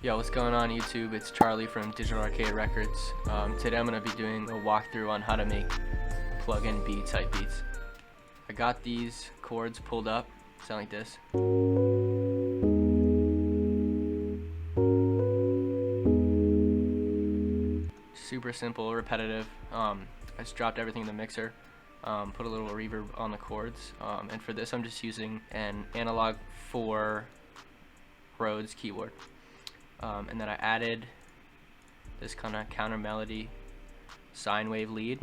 Yo, what's going on YouTube? It's Charlie from Digital Arcade Records. Today I'm going to be doing a walkthrough on how to make Pluggnb type beats. I got these chords pulled up, sound like this. Super simple, repetitive. I just dropped everything in the mixer, put a little reverb on the chords, and for this I'm just using an analog 4 Rhodes keyboard. And then I added this kind of counter melody sine wave lead.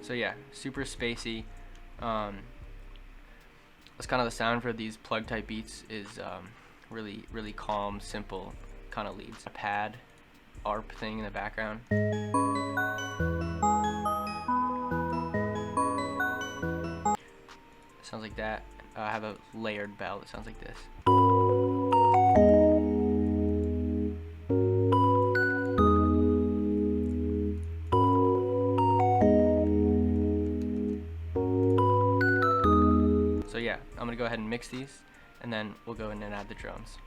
So yeah, super spacey. That's kind of the sound for these plug type beats is really calm, simple kind of leads. A pad ARP thing in the background. Sounds like that. I have a layered bell that sounds like this. So yeah, I'm gonna go ahead and mix these, and then we'll go in and add the drums.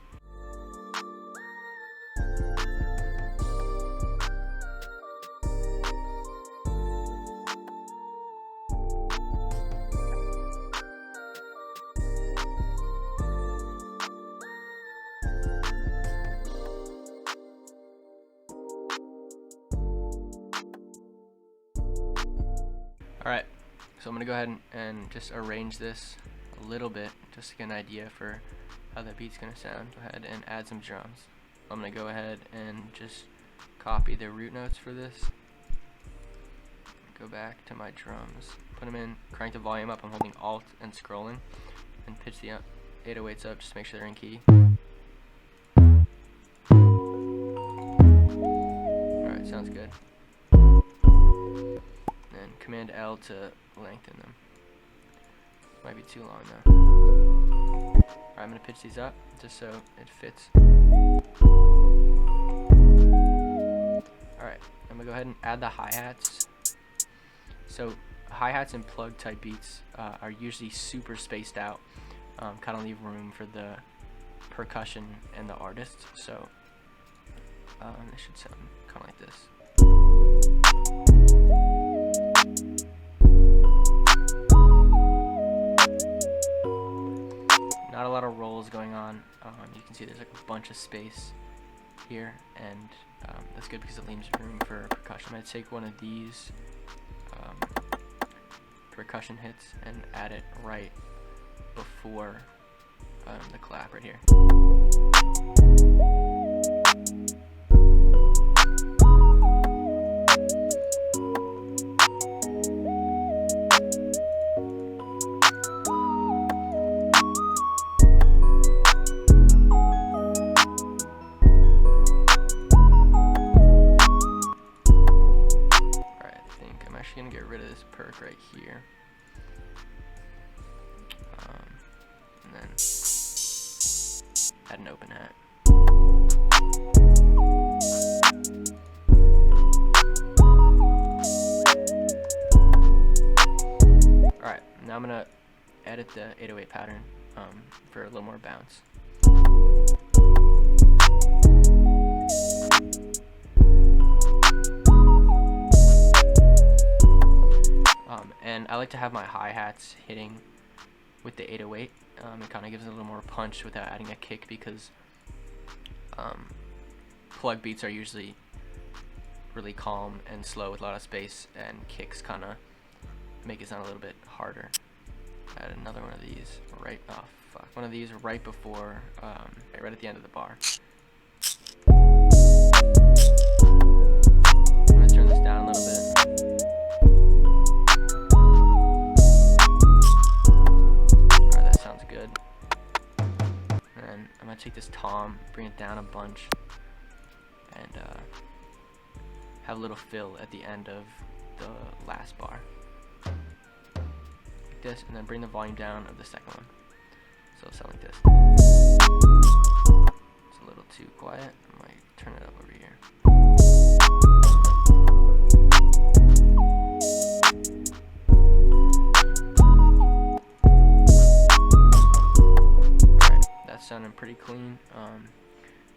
Alright, so I'm going to go ahead and just arrange this a little bit just to get an idea for how that beat's going to sound. Go ahead and add some drums. I'm going to go ahead and just copy the root notes for this. Go back to my drums, put them in, crank the volume up. I'm holding Alt and scrolling, and pitch the 808s up just to make sure they're in key. Alright, sounds good. Command L to lengthen them. Might be too long though. Alright, I'm gonna pitch these up just so it fits. Alright, I'm gonna go ahead and add the hi-hats. So hi-hats and plug type beats are usually super spaced out. Kind of leave room for the percussion and the artist. So this should sound kind of like this. Not a lot of rolls going on. You can see there's like a bunch of space here, and that's good because it leaves room for percussion. I'm going to take one of these percussion hits and add it right before the clap right here. Gonna get rid of this perk right here, and then add an open hat. Alright, now I'm gonna edit the 808 pattern for a little more bounce. And I like to have my hi-hats hitting with the 808. It kind of gives it a little more punch without adding a kick, because plug beats are usually really calm and slow with a lot of space, and kicks kind of make it sound a little bit harder. Add another one of these one of these right before, right at the end of the bar. I'm gonna turn this down a little bit. I'm going to take this tom, bring it down a bunch, and have a little fill at the end of the last bar. Like this, and then bring the volume down of the second one. So it'll sound like this. It's a little too quiet. I might turn it up over here. Alright, that's sounding pretty clean.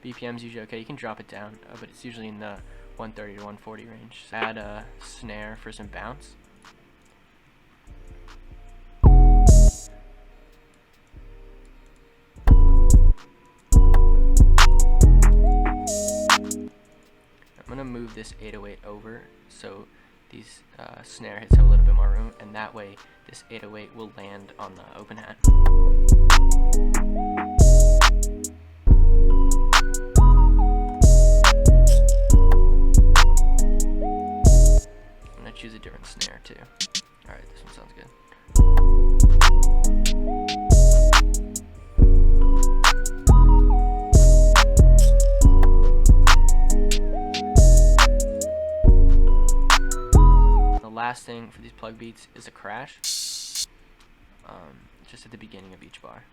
BPM's usually okay. You can drop it down, but it's usually in the 130 to 140 range. Add a snare for some bounce. I'm gonna move this 808 over so these snare hits have a little bit more room, and that way this 808 will land on the open hat. I'm gonna choose a different snare too. Alright, this one sounds good. Last thing for these plug beats is a crash, just at the beginning of each bar.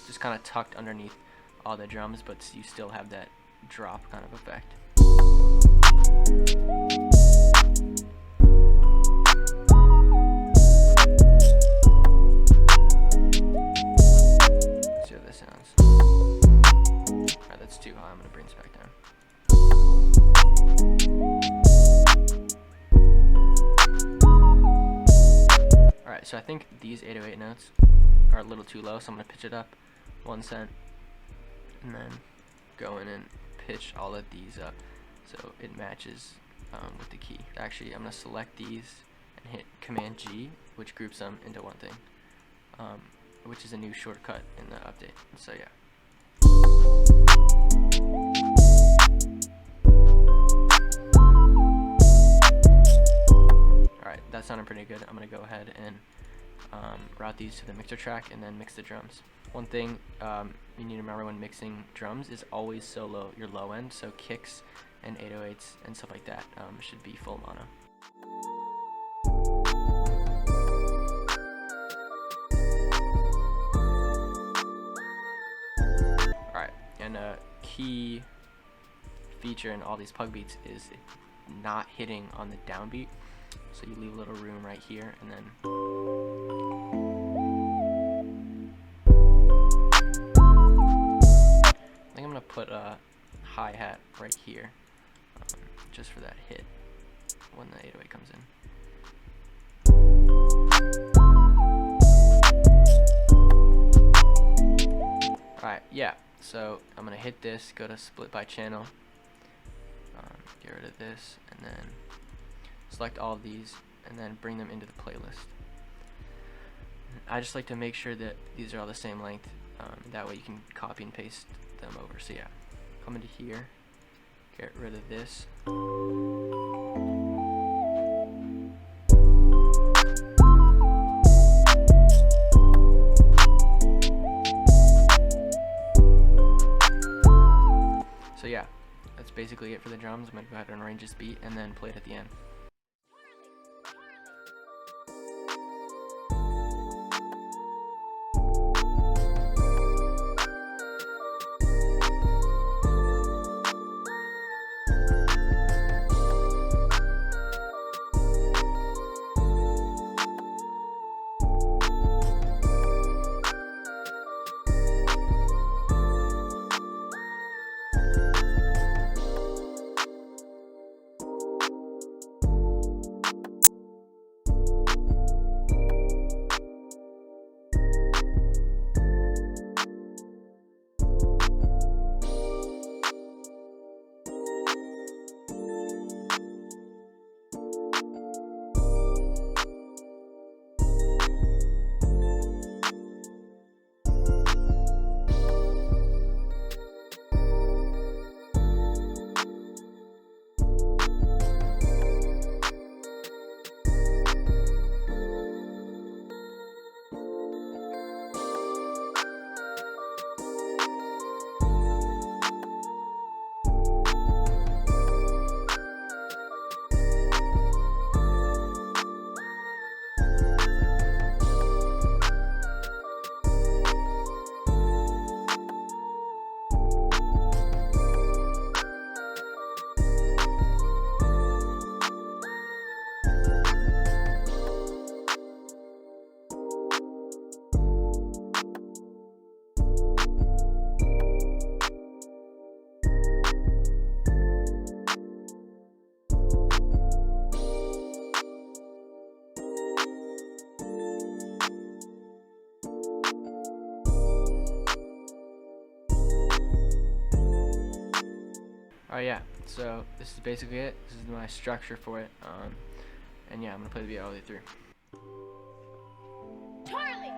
Just kind of tucked underneath all the drums, but you still have that drop kind of effect. Let's see how this sounds. Alright, that's too high. I'm going to bring this back down. Alright, so I think these 808 notes are a little too low, so I'm going to pitch it up 1 cent and then go in and pitch all of these up so it matches with the key. Actually, I'm going to select these and hit Command G, which groups them into one thing, which is a new shortcut in the update. So yeah. Alright, that sounded pretty good. I'm going to go ahead and route these to the mixer track and then mix the drums. One thing you need to remember when mixing drums is always solo your low end, so kicks and 808s and stuff like that should be full mono. Alright, and a key feature in all these plug beats is not hitting on the downbeat, so you leave a little room right here, and then I think I'm gonna put a hi-hat right here, just for that hit when the 808 comes in. Alright, yeah, so I'm gonna hit this, go to split by channel, get rid of this, and then select all of these, and then bring them into the playlist. I just like to make sure that these are all the same length, that way you can copy and paste them over. So yeah, come into here, get rid of this. So yeah, that's basically it for the drums. I'm going to go ahead and arrange this beat and then play it at the end. Alright, yeah, so this is basically it. This is my structure for it. And yeah, I'm gonna play the beat all the way through. Charlie!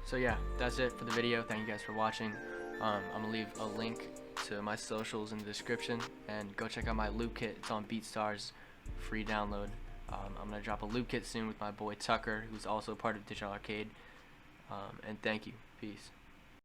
So yeah, that's it for the video. Thank you guys for watching. I'm gonna leave a link to my socials in the description, and go check out my loop kit. It's on BeatStars, free download. I'm gonna drop a loop kit soon with my boy Tucker, who's also part of Digital Arcade. And thank you. Peace.